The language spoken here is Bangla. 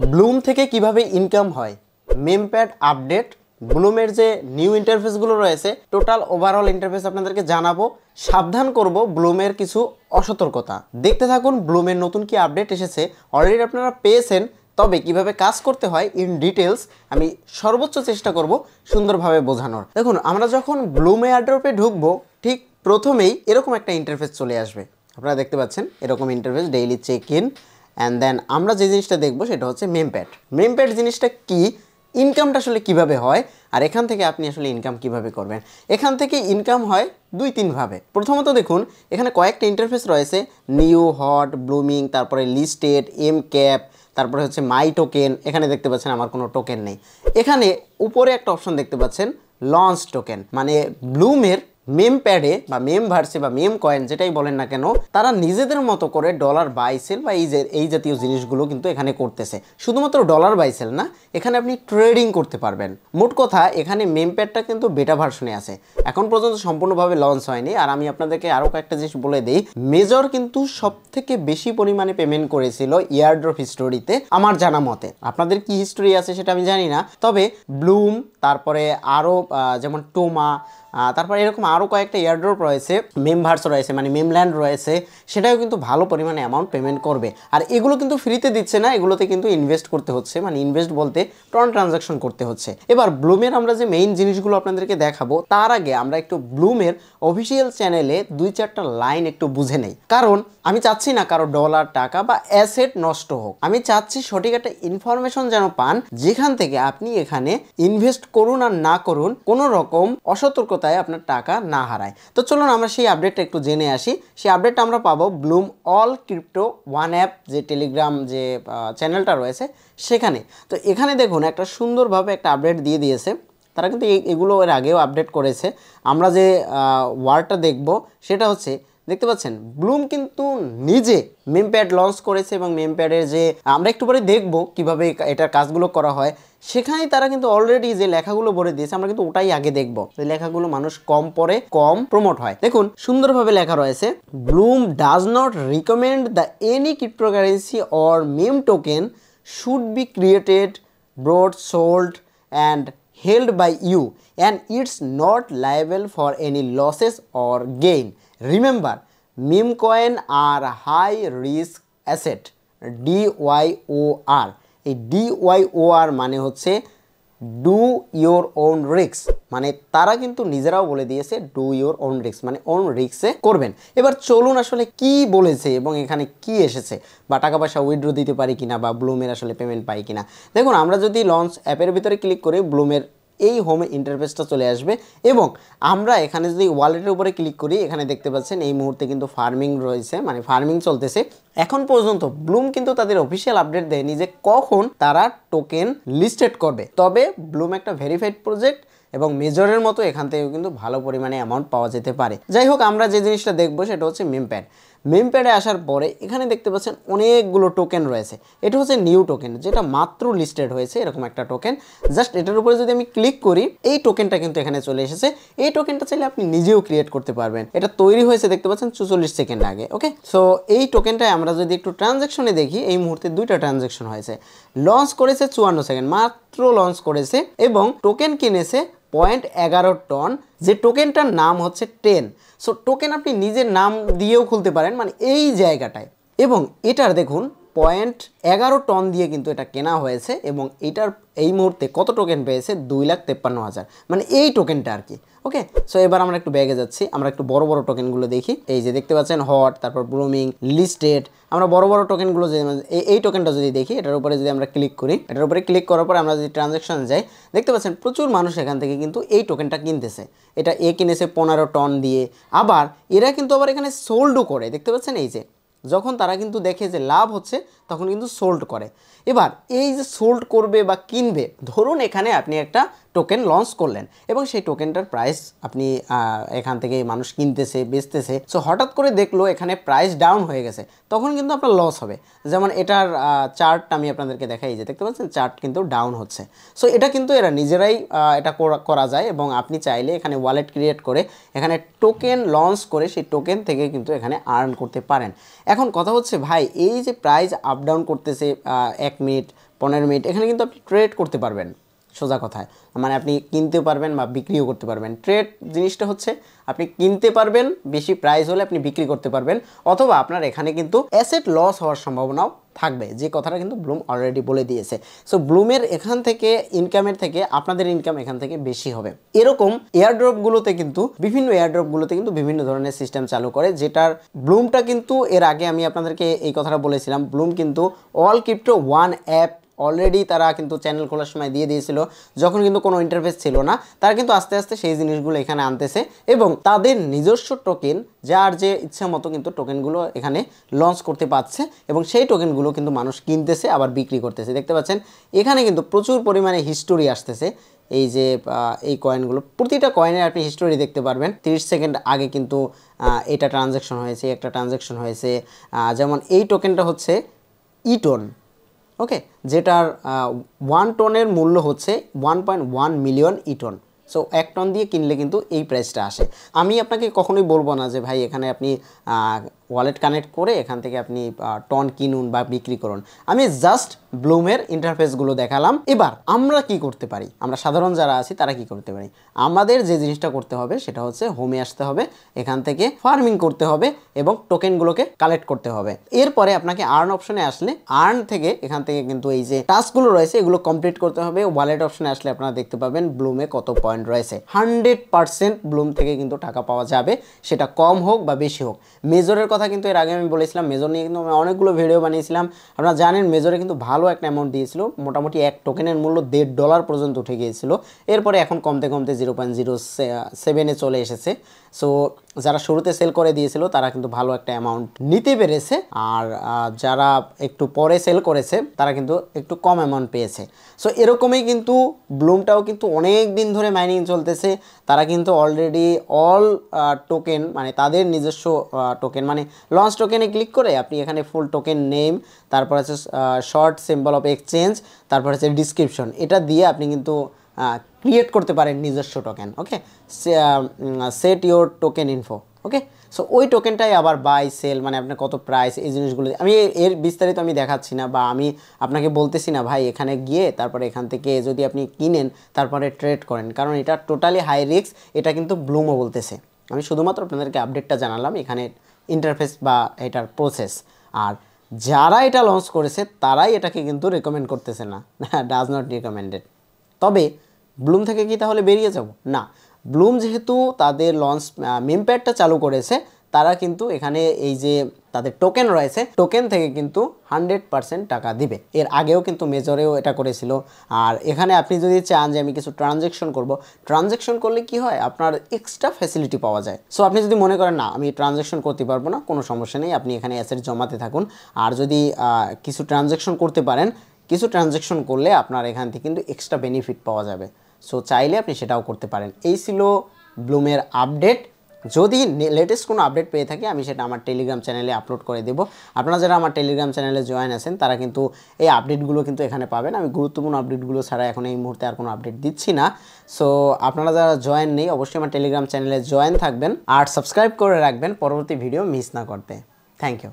ব্লুম থেকে কিভাবে ইনকাম হয়, মেমপ্যাড আপডেট, ব্লুমের যে নিউ ইন্টারফেসগুলো রয়েছে, টোটাল ওভারঅল ইন্টারফেস আপনাদেরকে জানাবো। সাবধান করব ব্লুমের কিছু অসতর্কতা। দেখতে থাকুন ব্লুমের নতুন কি আপডেট এসেছে, অলরেডি আপনারা পেয়েছেন, তবে কিভাবে কাজ করতে হয় ইন ডিটেলস আমি সর্বোচ্চ চেষ্টা করব সুন্দরভাবে বোঝানোর। দেখুন, আমরা যখন ব্লুমে এয়ারড্রপে ঢুকবো, ঠিক প্রথমেই এরকম একটা ইন্টারফেস চলে আসবে। আপনারা দেখতে পাচ্ছেন এরকম interface, daily check in, and then আমরা যে জিনিসটা দেখবো সেটা হচ্ছে মেমপ্যাড। মেমপ্যাড জিনিসটা কি, ইনকামটা আসলে কিভাবে হয়, আর এখান থেকে আপনি আসলে ইনকাম কিভাবে করবেন। এখান থেকে ইনকাম হয় দুই তিনভাবে। প্রথমত দেখুন, এখানে কয়েকটা ইন্টারফেস রয়েছে, নিউ, হট, ব্লুমিং, তারপরে লিস্টেড, এম ক্যাপ, তারপরে হচ্ছে মাই টোকেন। এখানে দেখতে পাচ্ছেন আমার কোনো টোকেন নেই। এখানে উপরে একটা অপশন দেখতে পাচ্ছেন লঞ্চ টোকেন, মানে ব্লুমের মেম প্যাডে বা মেম ভার্সে বা মেম কয়েন যেটাই বলেন না কেন, তারা নিজেদের মতো করে ডলার বাই সেল বা এই জাতীয় জিনিসগুলো কিন্তু এখানে করতেছে। শুধুমাত্র ডলার বাই সেল না, এখানে আপনি ট্রেডিং করতে পারবেন। মোট কথা, এখানে মেম প্যাডটা কিন্তু বেটা ভার্সনে আছে, এখন পর্যন্ত সম্পূর্ণভাবে লঞ্চ হয়নি। আর আমি আপনাদেরকে আরও কয়েকটা জিনিস বলে দিই, মেজর কিন্তু সব থেকে বেশি পরিমাণে পেমেন্ট করেছিল ইয়ারড্রপ হিস্টোরিতে আমার জানা মতে। আপনাদের কি হিস্টোরি আছে সেটা আমি জানি না, তবে ব্লুম, তারপরে আরও যেমন টোমা, তারপরে এরকম আরও কয়েকটা এয়ারড্রপ রয়েছে, মেমভার্স রয়েছে, মানে মেমল্যান্ড রয়েছে, সেটাও কিন্তু ভালো পরিমাণে অ্যামাউন্ট পেমেন্ট করবে। আর এগুলো কিন্তু ফ্রিতে দিচ্ছে না, এগুলোতে কিন্তু ইনভেস্ট করতে হচ্ছে, মানে ইনভেস্ট বলতে ট্রানজাকশন করতে হচ্ছে। এবার ব্লুমের আমরা যে মেইন জিনিসগুলো আপনাদেরকে দেখাবো, তার আগে আমরা একটু ব্লুমের অফিসিয়াল চ্যানেলে দুই চারটা লাইন একটু বুঝে নেই। কারণ আমি চাচ্ছি না কারো ডলার, টাকা বা অ্যাসেট নষ্ট হোক। আমি চাচ্ছি সঠিক একটা ইনফরমেশন যেন পান, যেখান থেকে আপনি এখানে ইনভেস্ট করুন আর না করুন, কোনো রকম অসতর্কতায় আপনার টাকা না হারায়। তো চলুন আমরা সেই আপডেটটা একটু জেনে আসি। সেই আপডেটটা আমরা পাবো Bloom all crypto one app, যে টেলিগ্রাম যে চ্যানেলটা রয়েছে সেখানে। তো এখানে দেখুন একটা সুন্দরভাবে একটা আপডেট দিয়ে দিয়েছে। তারা কিন্তু এগুলো এর আগেও আপডেট করেছে। আমরা যে ওয়ার্ডটা দেখব সেটা হচ্ছে, দেখতে পাচ্ছেন ব্লুম কিন্তু নিজে মেমপ্যাড লঞ্চ করেছে, এবং মেমপ্যাডের যে আমরা একটু পরে দেখব কিভাবে এটার কাজগুলো করা হয়, সেখানেই তারা কিন্তু অলরেডি যে লেখাগুলো ভরে দিয়েছে, আমরা কিন্তু ওটাই আগে দেখব। এই লেখাগুলো মানুষ কম পড়ে, কম প্রমোট হয়। দেখুন সুন্দরভাবে লেখা রয়েছে, Bloom does not recommend the any cryptocurrency or meme token should be created, brought, sold and held by you, and it's not liable for any losses or gain. Remember, meme coin are high risk asset, DYOR। এই DYOR মানে হচ্ছে ডু ইয়োর ওন রিস্ক, মানে তারা কিন্তু নিজেরাও বলে দিয়েছে ডু ইয়োর ওন রিস্ক, মানে ওন রিস্কে করবেন। এবার চলুন আসলে কি বলেছে এবং এখানে কি এসেছে, বা টাকা পয়সা উইথড্র দিতে পারি কিনা, বা ব্লুমের আসলে পেমেন্ট পাই কিনা। দেখুন, আমরা যদি লঞ্চ অ্যাপের ভিতরে ক্লিক করি, ব্লুমের এই হোম ইন্টারফেসটা চলে আসবে, এবং আমরা এখানে যদি ওয়ালেটের উপরে ক্লিক করি, এখানে দেখতে পাচ্ছেন এই মুহূর্তে কিন্তু ফার্মিং রয়েছে, মানে ফার্মিং চলতেছে। এখন পর্যন্ত ব্লুম কিন্তু তাদের অফিসিয়াল আপডেট দেয়নি যে কখন তারা টোকেন লিস্টেড করবে। তবে ব্লুম একটা ভেরিফাইড প্রজেক্ট, এবং মেজরের মতো এখান থেকেও কিন্তু ভালো পরিমাণে অ্যামাউন্ট পাওয়া যেতে পারে। যাই হোক, আমরা যে জিনিসটা দেখবো সেটা হচ্ছে মেমপ্যাড। মেমপ্যাডে আসার পরে এখানে দেখতে পাচ্ছেন অনেকগুলো টোকেন রয়েছে। এটা হচ্ছে নিউ টোকেন, যেটা মাত্র লিস্টেড হয়েছে, এরকম একটা টোকেন। জাস্ট এটার উপরে যদি আমি ক্লিক করি, এই টোকেনটা কিন্তু এখানে চলে এসেছে। এই টোকেনটা চাইলে আপনি নিজেও ক্রিয়েট করতে পারবেন। এটা তৈরি হয়েছে দেখতে পাচ্ছেন 44 সেকেন্ড আগে। ওকে, সো এই টোকেনটায় আমরা যদি একটু ট্রানজ্যাকশনে দেখি, এই মুহূর্তে দুইটা ট্রানজ্যাকশন হয়েছে। লঞ্চ করেছে 54 সেকেন্ড, মাত্র লঞ্চ করেছে, এবং টোকেন কিনেছে 0.11 টন, যে টোকেনটার নাম হচ্ছে 10। সো টোকেন আপনি নিজের নাম দিয়েও খুলতে পারেন, মানে এই জায়গাটায়। এবং এটার দেখুন 0.11 টন দিয়ে কিন্তু এটা কেনা হয়েছে, এবং এটার এই মুহূর্তে কত টোকেন পেয়েছে, 2,53,000, মানে এই টোকেনটা আর কি। ওকে, সো এবার আমরা একটু ব্যাগে যাচ্ছি, আমরা একটু বড় বড় টোকেনগুলো দেখি। এই যে দেখতে পাচ্ছেন হট, তারপর ব্লুমিং, লিস্টেড। আমরা বড় বড় টোকেনগুলো যে এই টোকেনটা যদি দেখি, এটার উপরে যদি আমরা ক্লিক করি, এটার উপরে ক্লিক করার পর আমরা যদি ট্রানজ্যাকশন যাই, দেখতে পাচ্ছেন প্রচুর মানুষ এখান থেকে কিন্তু এই টোকেনটা কিনতেছে। এটা কিনেছে 15 টন দিয়ে। আবার এরা কিন্তু আবার এখানে সোল্ডও করে, দেখতে পাচ্ছেন এই যে যখন তারা কিন্তু দেখে যে লাভ হচ্ছে, তখন কিন্তু সোল্ড করে। এবার এই যে সোল্ড করবে বা কিনবে, ধরুন এখানে আপনি একটা টোকেন লঞ্চ করলেন, এবং সেই টোকেনটার প্রাইস আপনি এখান থেকে মানুষ কিনতেছে, বেচতেছে। সো হঠাৎ করে দেখলো এখানে প্রাইস ডাউন হয়ে গেছে, তখন কিন্তু আপনার লস হবে। যেমন এটার চার্ট আমি আপনাদেরকে দেখাই, যে দেখতে পাচ্ছেন চার্ট কিন্তু ডাউন হচ্ছে। সো এটা কিন্তু এরা নিজেরাই এটা করা যায়, এবং আপনি চাইলে এখানে ওয়ালেট ক্রিয়েট করে এখানে টোকেন লঞ্চ করে সেই টোকেন থেকে কিন্তু এখানে আর্ন করতে পারেন। এখন কথা হচ্ছে ভাই, এই যে প্রাইস আপ ডাউন করতেছে 1 মিনিট 15 মিনিট এখানে কিন্তু আপনি ট্রেড করতে পারবেন সোজা কথায় মানে আপনি কিনতে পারবেন বা বিক্রিও করতে পারবেন ট্রেড জিনিসটা হচ্ছে আপনি কিনতে পারবেন বেশি প্রাইস হলে আপনি বিক্রি করতে পারবেন অথবা আপনার এখানে কিন্তু অ্যাসেট লস হওয়ার সম্ভাবনাও থাকবে যে কথাটা কিন্তু ব্লুম অলরেডি বলে দিয়েছে সো ব্লুমের এখান থেকে ইনকামের থেকে আপনাদের ইনকাম এখান থেকে বেশি হবে এরকম এয়ারড্রপগুলোতে কিন্তু বিভিন্ন ধরনের সিস্টেম চালু করে যেটার ব্লুমটা কিন্তু এর আগে আমি আপনাদেরকে এই কথাটা বলেছিলাম ব্লুম কিন্তু all crypto one app already তারা কিন্তু চ্যানেল খোলার সময় দিয়ে দিয়েছিল যখন কিন্তু কোনো ইন্টারফেস ছিল না তারা কিন্তু আস্তে আস্তে সেই জিনিসগুলো এখানে আনতেছে এবং তাদের নিজস্ব টোকেন যার যে ইচ্ছা মতো কিন্তু টোকেনগুলো এখানে লঞ্চ করতে পারছে এবং সেই টোকেনগুলো কিন্তু মানুষ কিনতেছে আবার বিক্রি করতেছে দেখতে পাচ্ছেন এখানে কিন্তু প্রচুর পরিমাণে হিস্টোরি আসতেছে এই যে এই কয়েনগুলো প্রতিটা কয়েনের আপনি হিস্টোরি দেখতে পারবেন 30 সেকেন্ড আগে কিন্তু এটা ট্রানজ্যাকশন হয়েছে একটা ট্রানজ্যাকশন হয়েছে যেমন এই টোকেনটা হচ্ছে ইটন ওকে যেটার 1 টনের মূল্য হচ্ছে 1.1 মিলিয়ন ইটন সো 1 টন দিয়ে কিনলে কিন্তু এই প্রাইসটা আসে আমি আপনাকে কখনোই বলবো না যে ভাই এখানে আপনি ওয়ালেট কানেক্ট করে এখান থেকে আপনি টন কিনুন বা বিক্রি করুন আমি জাস্ট ব্লুমের ইন্টারফেসগুলো দেখালাম এবার আমরা কি করতে পারি আমরা সাধারণ যারা আছি তারা কি করতে পারি আমাদের যে জিনিসটা করতে হবে সেটা হচ্ছে হোমে আসতে হবে এখান থেকে ফার্মিং করতে হবে এবং টোকেনগুলোকে কালেক্ট করতে হবে এরপরে আপনাকে আর্ন অপশনে আসলে আর্ন থেকে এখান থেকে কিন্তু এই যে টাস্কগুলো রয়েছে এগুলো কমপ্লিট করতে হবে ওয়ালেট অপশনে আসলে আপনারা দেখতে পাবেন ব্লুমে কত পয়েন্ট রয়েছে 100% ব্লুম থেকে কিন্তু টাকা পাওয়া যাবে সেটা কম হোক বা বেশি হোক মেজরের কথা কিন্তু এর আগে আমি বলেছিলাম মেজর নিয়ে কিন্তু আমি অনেকগুলো ভিডিও বানিয়েছিলাম আপনারা জানেন মেজরে কিন্তু ভালো একটা অ্যামাউন্ট দিয়েছিল মোটামুটি এক টোকেনের মূল্য $1.5 পর্যন্ত উঠে গিয়েছিল এরপরে এখন কমতে কমতে 0.07 চলে এসেছে সো যারা শুরুতে সেল করে দিয়েছিল তারা কিন্তু ভালো একটা অ্যামাউন্ট নিতে পেরেছে আর যারা একটু পরে সেল করেছে তারা কিন্তু একটু কম অ্যামাউন্ট পেয়েছে সো এরকমই কিন্তু ব্লুমটাও কিন্তু অনেক দিন ধরে মাইনিং চলতেছে তারা কিন্তু অলরেডি অল টোকেন মানে তাদের নিজস্ব টোকেন মানে লঞ্চ টোকেনে ক্লিক করে আপনি এখানে ফুল টোকেন নেম তারপর আছে শর্ট সিম্বল অফ এক্সচেঞ্জ তারপর আছে ডিসক্রিপশন এটা দিয়ে আপনি কিন্তু ক্রিয়েট করতে পারেন নিজস্ব token okay set your token info okay so ওই টোকেনটাই আবার বাই সেল মানে আপনার কত প্রাইস এই জিনিসগুলো আমি এর বিস্তারিত আমি দেখাচ্ছি না বা আমি আপনাকে বলতেছি না ভাই এখানে গিয়ে তারপরে এখান থেকে যদি আপনি কিনেন তারপরে ট্রেড করেন কারণ এটা টোটালি হাই রিস্ক এটা কিন্তু ব্লুমও বলতেছে আমি শুধুমাত্র আপনাদেরকে আপডেটটা জানালাম এখানে ইন্টারফেস বা এটার প্রসেস আর যারা এটা লঞ্চ করেছে তারাই এটাকে কিন্তু রেকমেন্ড করতেছে না ডাজ নট রিকমেন্ডেড তবে ব্লুম থেকে কি তাহলে বেরিয়ে যাব না ব্লুম যেহেতু তাদের লঞ্চ মেমপ্যাডটা চালু করেছে তারা কিন্তু এখানে এই যে তাদের টোকেন রয়েছে টোকেন থেকে কিন্তু 100% টাকা দিবে এর আগেও কিন্তু মেজরেও এটা করেছিল আর এখানে আপনি যদি চান যে আমি কিছু ট্রানজ্যাকশন করলে কি হয় আপনার এক্সট্রা ফ্যাসিলিটি পাওয়া যায় সো আপনি যদি মনে করেন না আমি ট্রানজ্যাকশন করতে পারবো না কোনো সমস্যা নেই আপনি এখানে অ্যাসেট জমাতে থাকুন আর যদি কিছু ট্রানজ্যাকশন করতে পারেন কিছু ট্রানজ্যাকশন করলে আপনার এখান থেকে কিন্তু এক্সট্রা বেনিফিট পাওয়া যাবে সো চাইলে আপনি সেটাও করতে পারেন এই ছিল ব্লুমের আপডেট যদি লেটেস্ট কোনো আপডেট পেয়ে থাকি আমি সেটা আমার টেলিগ্রাম চ্যানেলে আপলোড করে দেব আপনারা যারা আমার টেলিগ্রাম চ্যানেলে জয়েন আছেন তারা কিন্তু এই আপডেটগুলো কিন্তু এখানে পাবেন আমি গুরুত্বপূর্ণ আপডেটগুলো ছাড়া এখন এই মুহূর্তে আর কোনো আপডেট দিচ্ছি না সো আপনারা যারা জয়েন নেই অবশ্যই আমার টেলিগ্রাম চ্যানেলে জয়েন থাকবেন আর সাবস্ক্রাইব করে রাখবেন পরবর্তী ভিডিও মিস না করতে থ্যাংক ইউ